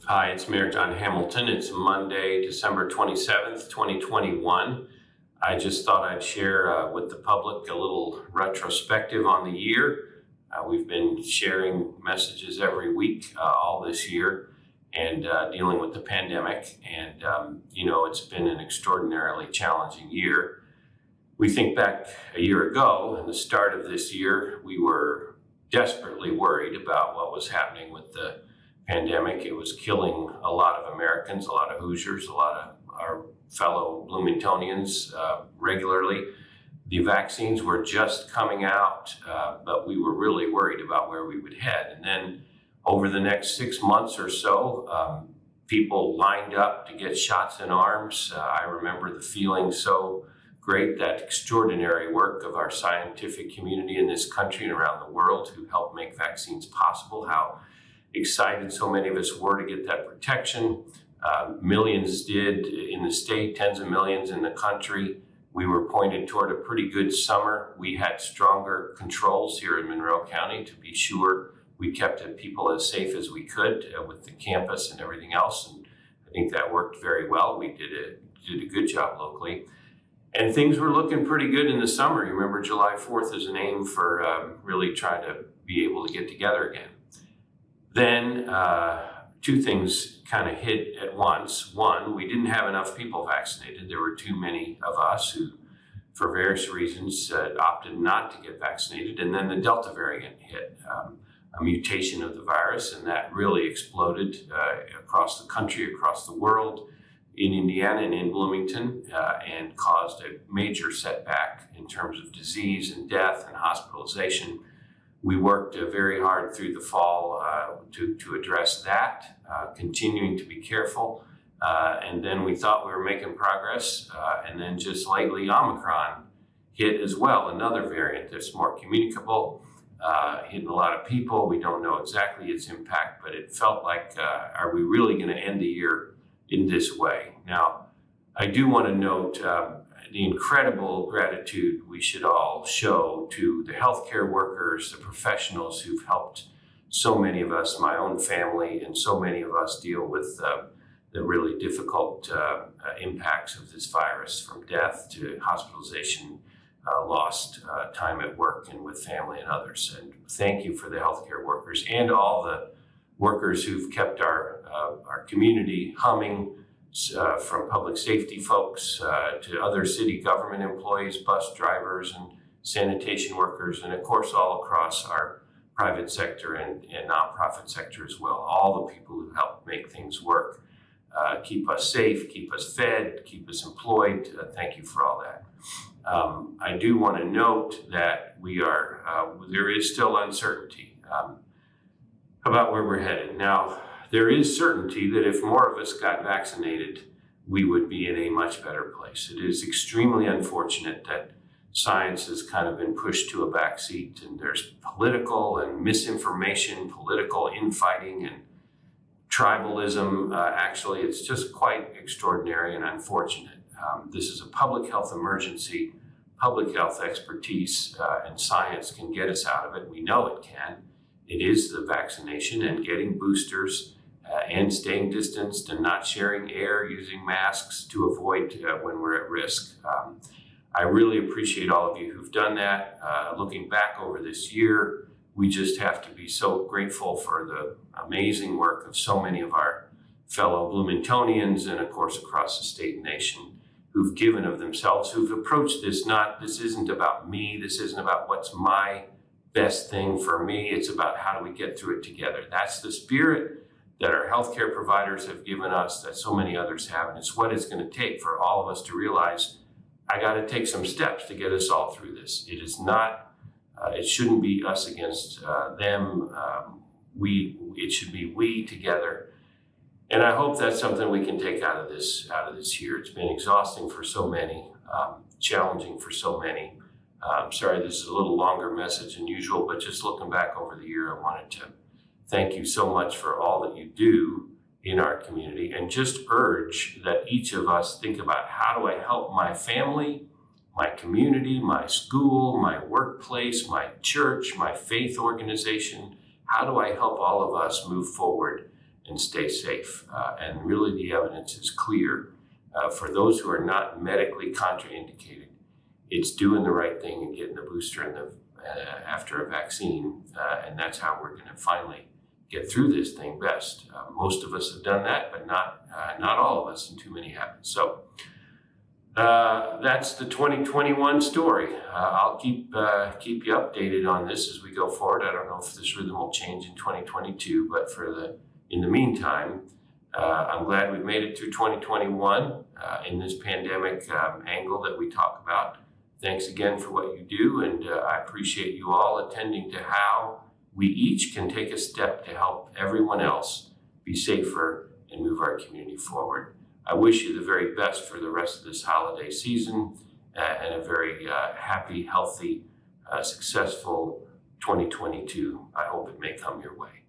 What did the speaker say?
Hi, it's Mayor John Hamilton. It's Monday, December 27th, 2021. I just thought I'd share with the public a little retrospective on the year. We've been sharing messages every week all this year and dealing with the pandemic. And, it's been an extraordinarily challenging year. We think back a year ago, in the start of this year, we were desperately worried about what was happening with the pandemic. It was killing a lot of Americans, a lot of Hoosiers, a lot of our fellow Bloomingtonians regularly. The vaccines were just coming out, but we were really worried about where we would head. And then over the next 6 months or so, people lined up to get shots in arms. I remember the feeling so great, that extraordinary work of our scientific community in this country and around the world who helped make vaccines possible, how excited so many of us were to get that protection. Millions did in the state, tens of millions in the country. We were pointed toward a pretty good summer. We had stronger controls here in Monroe County to be sure we kept people as safe as we could with the campus and everything else. And I think that worked very well. We did a good job locally. And things were looking pretty good in the summer. You remember July 4th is an aim for really trying to be able to get together again. Then two things kind of hit at once. One, we didn't have enough people vaccinated. There were too many of us who, for various reasons, opted not to get vaccinated. And then the Delta variant hit, a mutation of the virus, and that really exploded across the country, across the world, in Indiana and in Bloomington, and caused a major setback in terms of disease and death and hospitalization. We worked very hard through the fall to address that, continuing to be careful. And then we thought we were making progress. And then just lately, Omicron hit as well, another variant that's more communicable, hitting a lot of people. We don't know exactly its impact, but it felt like, are we really going to end the year in this way? Now, I do want to note the incredible gratitude we should all show to the healthcare workers, the professionals who've helped so many of us, my own family, and so many of us deal with the really difficult impacts of this virus, from death to hospitalization, lost time at work and with family and others. And thank you for the healthcare workers and all the workers who've kept our community humming, from public safety folks to other city government employees, bus drivers and sanitation workers, and of course all across our private sector and nonprofit sector as well. All the people who help make things work, keep us safe, keep us fed, keep us employed. Thank you for all that. I do want to note that there is still uncertainty about where we're headed. Now, there is certainty that if more of us got vaccinated, we would be in a much better place. It is extremely unfortunate that science has kind of been pushed to a backseat, and there's political and misinformation, political infighting and tribalism. Actually, it's just quite extraordinary and unfortunate. This is a public health emergency. Public health expertise and science can get us out of it. We know it can. It is the vaccination and getting boosters and staying distanced and not sharing air, using masks to avoid when we're at risk. I really appreciate all of you who've done that. Looking back over this year, we just have to be so grateful for the amazing work of so many of our fellow Bloomingtonians and of course across the state and nation who've given of themselves, who've approached this this isn't about me, this isn't about what's my best thing for me, it's about how do we get through it together. That's the spirit that our healthcare providers have given us, that so many others have, and it's what it's going to take for all of us to realize, I got to take some steps to get us all through this. It is not, it shouldn't be us against them. It should be we together. And I hope that's something we can take out of this year. It's been exhausting for so many, challenging for so many. I'm sorry this is a little longer message than usual, but just looking back over the year, I wanted to thank you so much for all that you do in our community, and just urge that each of us think about, how do I help my family, my community, my school, my workplace, my church, my faith organization? How do I help all of us move forward and stay safe. And really the evidence is clear. For those who are not medically contraindicated, it's doing the right thing and getting the booster and after a vaccine. And that's how we're going to finally get through this thing best. Most of us have done that, but not all of us, and too many haven't. So that's the 2021 story. I'll keep you updated on this as we go forward. I don't know if this rhythm will change in 2022, but in the meantime, I'm glad we've made it through 2021 in this pandemic angle that we talk about. Thanks again for what you do, and I appreciate you all attending to how we each can take a step to help everyone else be safer and move our community forward. I wish you the very best for the rest of this holiday season and a very happy, healthy, successful 2022. I hope it may come your way.